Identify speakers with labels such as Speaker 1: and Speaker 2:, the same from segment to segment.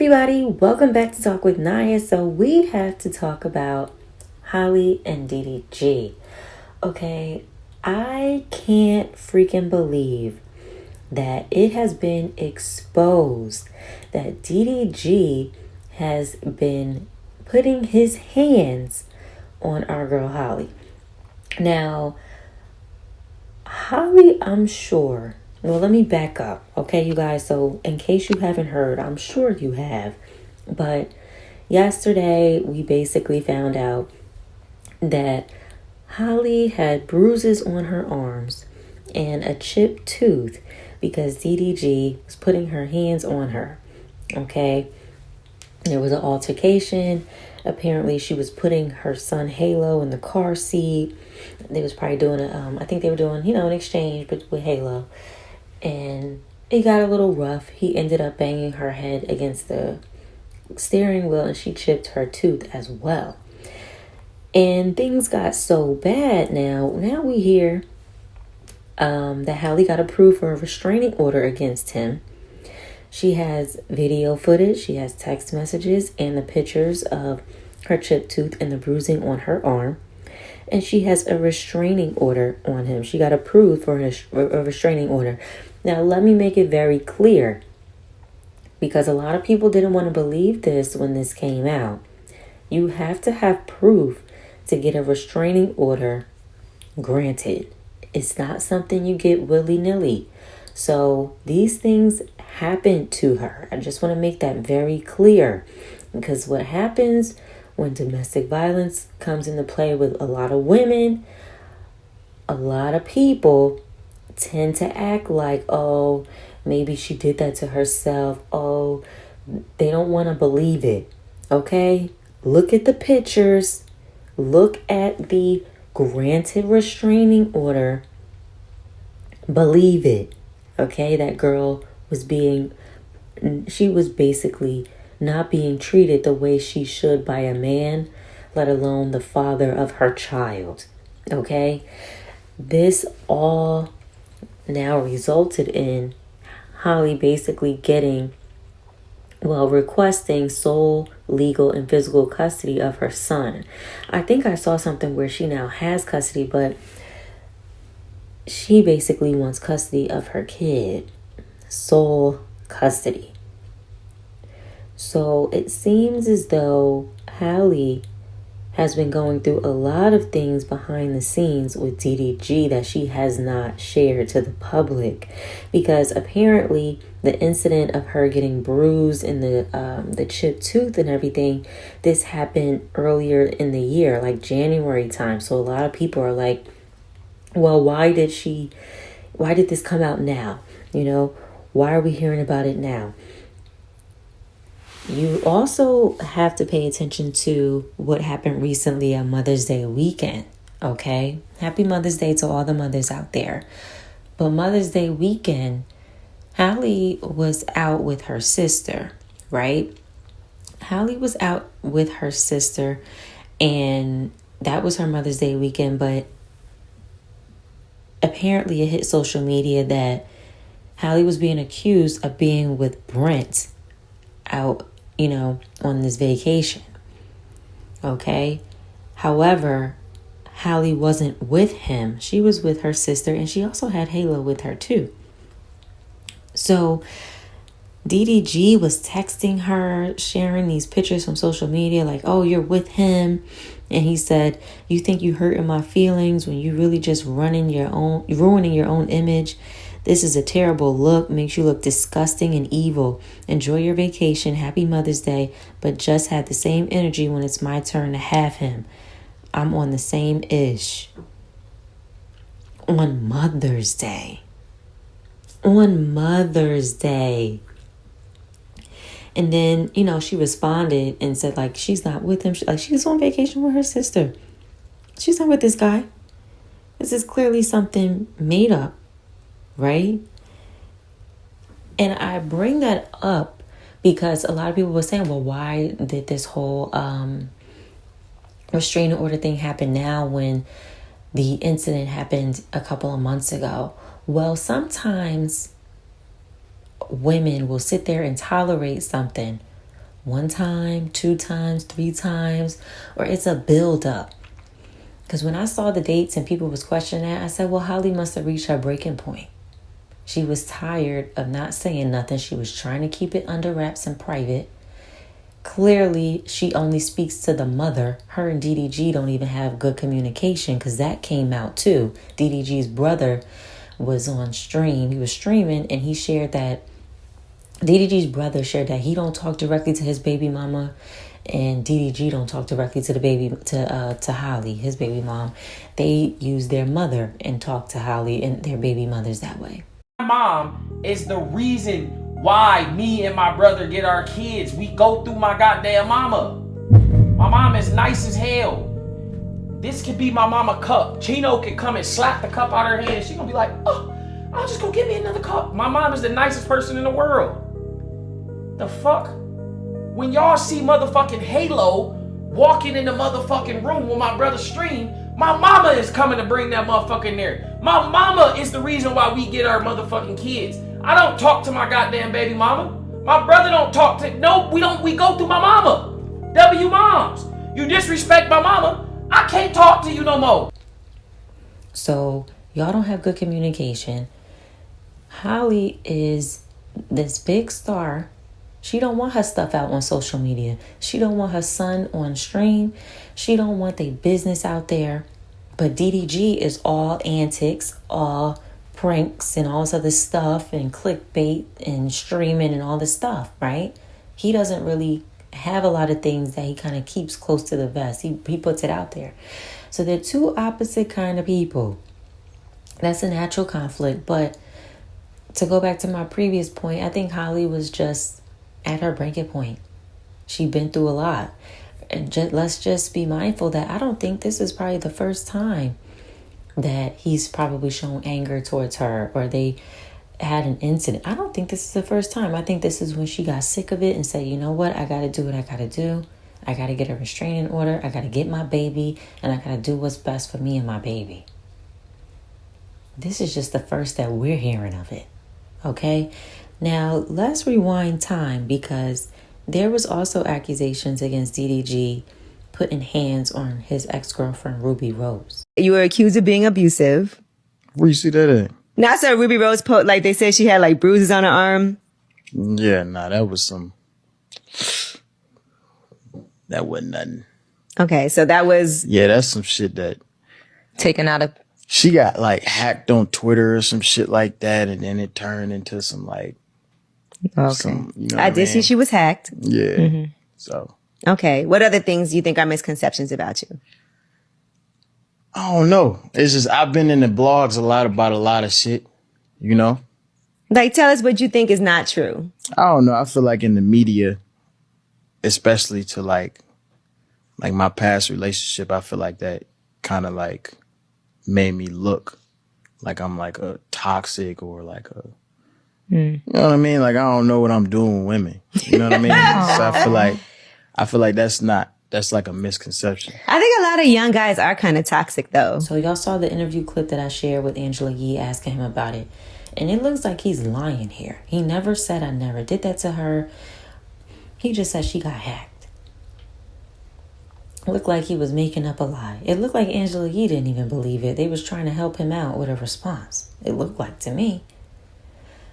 Speaker 1: everybody, welcome back to Talk With Nia. So we have to talk about Halle and DDG. Okay, I can't freaking believe that it has been exposed that DDG has been putting his hands on our girl Halle. Now, Halle, I'm sure. Well, let me back up, okay, you guys? So, in case you haven't heard, I'm sure you have. But yesterday, we basically found out that Halle had bruises on her arms and a chipped tooth because DDG was putting her hands on her, okay? There was an altercation. Apparently, she was putting her son Halo in the car seat. They was probably doing I think they were doing, an exchange with Halo. And it got a little rough. He ended up banging her head against the steering wheel and she chipped her tooth as well. And things got so bad now we hear that Halle got approved for a restraining order against him. She has video footage, she has text messages and the pictures of her chipped tooth and the bruising on her arm. And she has a restraining order on him. She got approved for a restraining order. Now, let me make it very clear, because a lot of people didn't want to believe this when this came out. You have to have proof to get a restraining order granted. It's not something you get willy-nilly. So these things happened to her. I just want to make that very clear, because what happens when domestic violence comes into play with a lot of women, a lot of people tend to act like, oh, maybe she did that to herself. Oh, they don't want to believe it. Okay? Look at the pictures. Look at the granted restraining order. Believe it. Okay? That girl she was basically not being treated the way she should by a man, let alone the father of her child. Okay? This all now resulted in Halle basically requesting sole legal and physical custody of her son. I think I saw something where she now has custody, but she basically wants custody of her kid. Sole custody. So it seems as though Halle has been going through a lot of things behind the scenes with DDG that she has not shared to the public, because apparently the incident of her getting bruised in the chipped tooth and everything, this happened earlier in the year, like January time. So a lot of people are like, well, why did this come out now? Why are we hearing about it now? You also have to pay attention to what happened recently on Mother's Day weekend, okay? Happy Mother's Day to all the mothers out there. But Mother's Day weekend, Halle was out with her sister, right? Halle was out with her sister, and that was her Mother's Day weekend, but apparently it hit social media that Halle was being accused of being with Brent out on this vacation. Okay. However, Halle wasn't with him. She was with her sister, and she also had Halo with her too. So DDG was texting her, sharing these pictures from social media like, oh, you're with him. And he said, you think you hurting my feelings when you really just ruining your own image. This is a terrible look, makes you look disgusting and evil. Enjoy your vacation, happy Mother's Day, but just have the same energy when it's my turn to have him. I'm on the same ish. On Mother's Day. On Mother's Day. And then, she responded and said, like, she's not with him. She's on vacation with her sister. She's not with this guy. This is clearly something made up. Right? And I bring that up because a lot of people were saying, well, why did this whole restraining order thing happen now when the incident happened a couple of months ago? Well, sometimes women will sit there and tolerate something one time, 2 times, 3 times, or it's a build up. Because when I saw the dates and people was questioning that, I said, well, Halle must have reached her breaking point. She was tired of not saying nothing. She was trying to keep it under wraps and private. Clearly, she only speaks to the mother. Her and DDG don't even have good communication, because that came out too. DDG's brother was on stream. He was streaming, and he shared that DDG's brother shared that he don't talk directly to his baby mama, and DDG don't talk directly to the baby to Halle, his baby mom. They use their mother and talk to Halle and their baby mothers that way.
Speaker 2: My mom is the reason why me and my brother get our kids. We go through my goddamn mama. My mom is nice as hell. This could be my mama cup. Chino could come and slap the cup out of her hand. She gonna be like, oh, I'll just go get me another cup. My mom is the nicest person in the world. The fuck? When y'all see motherfucking Halo walking in the motherfucking room with my brother stream, my mama is coming to bring that motherfucker in there. My mama is the reason why we get our motherfucking kids. I don't talk to my goddamn baby mama. My brother don't talk to, no, we go through my mama. W moms. You disrespect my mama, I can't talk to you no more.
Speaker 1: So y'all don't have good communication. Halle is this big star. She don't want her stuff out on social media. She don't want her son on stream. She don't want their business out there. But DDG is all antics, all pranks and all this other stuff and clickbait and streaming and all this stuff, right? He doesn't really have a lot of things that he kind of keeps close to the vest. He puts it out there. So they're two opposite kind of people. That's a natural conflict. But to go back to my previous point, I think Halle was just at her breaking point. She'd been through a lot. And let's just be mindful that I don't think this is probably the first time that he's probably shown anger towards her or they had an incident. I don't think this is the first time. I think this is when she got sick of it and said, you know what? I got to do what I got to do. I got to get a restraining order. I got to get my baby, and I got to do what's best for me and my baby. This is just the first that we're hearing of it. Okay? Now, let's rewind time, because there was also accusations against DDG putting hands on his ex-girlfriend, Ruby Rose.
Speaker 3: You were accused of being abusive.
Speaker 4: Where you see that at?
Speaker 3: Now I saw Ruby Rose post, like they said she had like bruises on her arm.
Speaker 4: Yeah, nah, that wasn't nothing.
Speaker 3: Okay, so that was...
Speaker 4: Yeah, that's some shit that...
Speaker 3: taken out of...
Speaker 4: She got like hacked on Twitter or some shit like that, and then it turned into some like...
Speaker 3: Okay.
Speaker 4: Some, you know
Speaker 3: I did see she was hacked.
Speaker 4: Yeah,
Speaker 3: Mm-hmm.
Speaker 4: So...
Speaker 3: Okay, what other things do you think are misconceptions about you?
Speaker 4: I don't know. It's just, I've been in the blogs a lot about a lot of shit, you know?
Speaker 3: Like, tell us what you think is not true.
Speaker 4: I don't know. I feel like in the media, especially to like my past relationship, I feel like that kind of like made me look like I'm like a toxic or like a, you know what I mean? Like, I don't know what I'm doing with women. You know what I mean? So I feel like that's like a misconception.
Speaker 3: I think a lot of young guys are kind of toxic, though.
Speaker 1: So y'all saw the interview clip that I shared with Angela Yee asking him about it. And it looks like he's lying here. He never said I never did that to her. He just said she got hacked. It looked like he was making up a lie. It looked like Angela Yee didn't even believe it. They was trying to help him out with a response. It looked like to me.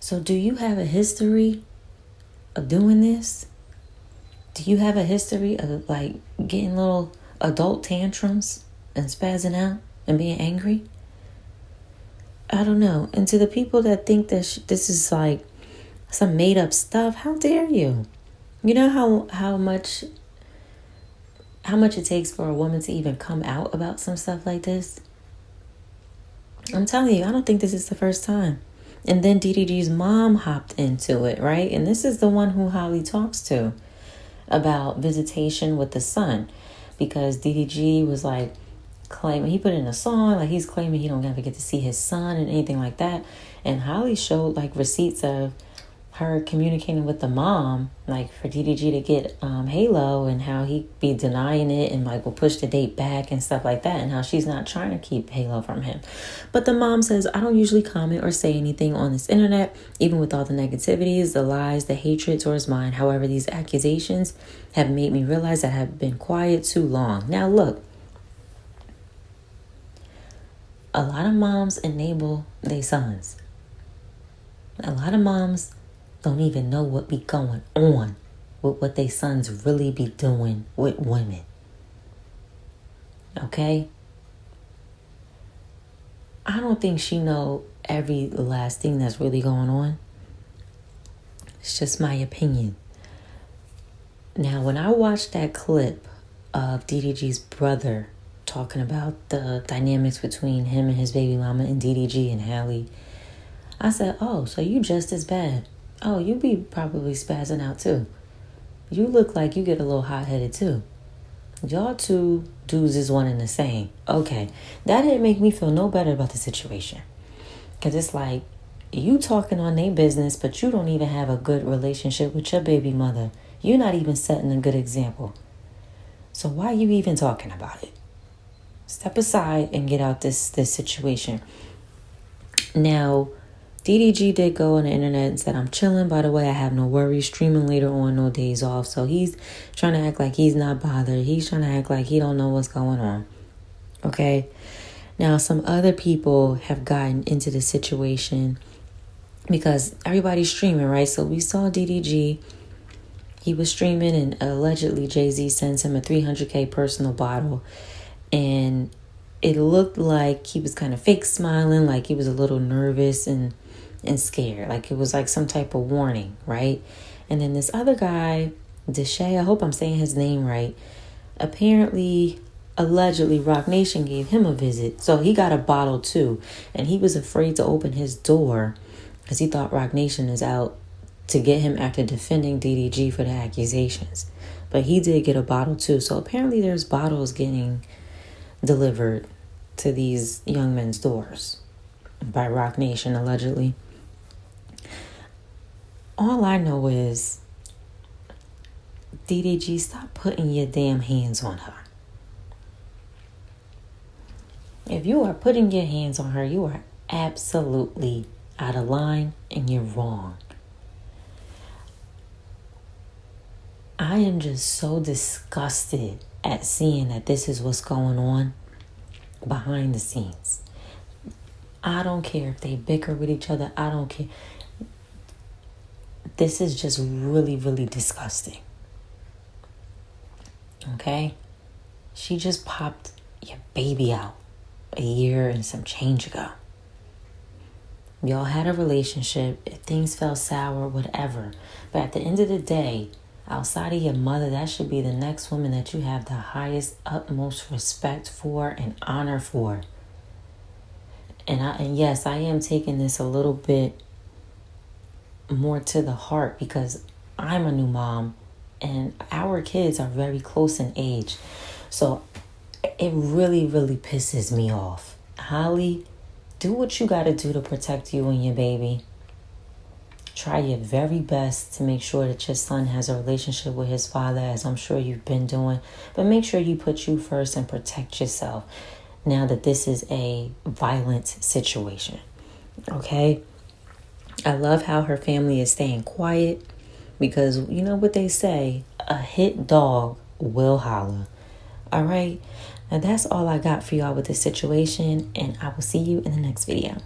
Speaker 1: So do you have a history of doing this? Do you have a history of like getting little adult tantrums and spazzing out and being angry? I don't know. And to the people that think that this is like some made up stuff, how dare you? You know how much it takes for a woman to even come out about some stuff like this? I'm telling you, I don't think this is the first time. And then DDG's mom hopped into it, right? And this is the one who Halle talks to about visitation with the son, because DDG was like claiming, he put in a song like he's claiming he don't ever get to see his son and anything like that. And Halle showed like receipts of her communicating with the mom, like for DDG to get Halo, and how he be denying it and like will push the date back and stuff like that, and how she's not trying to keep Halo from him. But the mom says, I don't usually comment or say anything on this internet, even with all the negativities, the lies, the hatred towards mine. However, these accusations have made me realize that I have been quiet too long. Now look, a lot of moms enable their sons. A lot of moms don't even know what be going on with what they sons really be doing with women. Okay? I don't think she know every last thing that's really going on. It's just my opinion. Now, when I watched that clip of DDG's brother talking about the dynamics between him and his baby mama and DDG and Halle, I said, oh, so you just as bad. Oh, you be probably spazzing out too. You look like you get a little hot-headed too. Y'all two dudes is one and the same. Okay, that didn't make me feel no better about the situation. Because it's like, you talking on their business, but you don't even have a good relationship with your baby mother. You're not even setting a good example. So why are you even talking about it? Step aside and get out this situation. Now, DDG did go on the internet and said, I'm chilling. By the way, I have no worries. Streaming later on, no days off. So he's trying to act like he's not bothered. He's trying to act like he don't know what's going on. Okay? Now, some other people have gotten into the situation because everybody's streaming, right? So we saw DDG. He was streaming and allegedly Jay-Z sends him a 300K personal bottle. And it looked like he was kind of fake smiling, like he was a little nervous and scared. Like it was like some type of warning, right? And then this other guy, Deshay, I hope I'm saying his name right. Apparently, allegedly, Rock Nation gave him a visit. So he got a bottle too. And he was afraid to open his door because he thought Rock Nation is out to get him after defending DDG for the accusations. But he did get a bottle too. So apparently there's bottles getting delivered to these young men's doors by Rock Nation, allegedly. All I know is, DDG, stop putting your damn hands on her. If you are putting your hands on her, you are absolutely out of line and you're wrong. I am just so disgusted at seeing that this is what's going on behind the scenes. I don't care if they bicker with each other. I don't care. This is just really, really disgusting. Okay? She just popped your baby out a year and some change ago. Y'all had a relationship. If things fell sour, whatever. But at the end of the day, outside of your mother, that should be the next woman that you have the highest, utmost respect for and honor for. And yes, I am taking this a little bit more to the heart because I'm a new mom and our kids are very close in age. So it really, really pisses me off. Halle, do what you got to do to protect you and your baby. Try your very best to make sure that your son has a relationship with his father, as I'm sure you've been doing. But make sure you put you first and protect yourself now that this is a violent situation. Okay? I love how her family is staying quiet because you know what they say, a hit dog will holler. All right? Now that's all I got for y'all with this situation, and I will see you in the next video.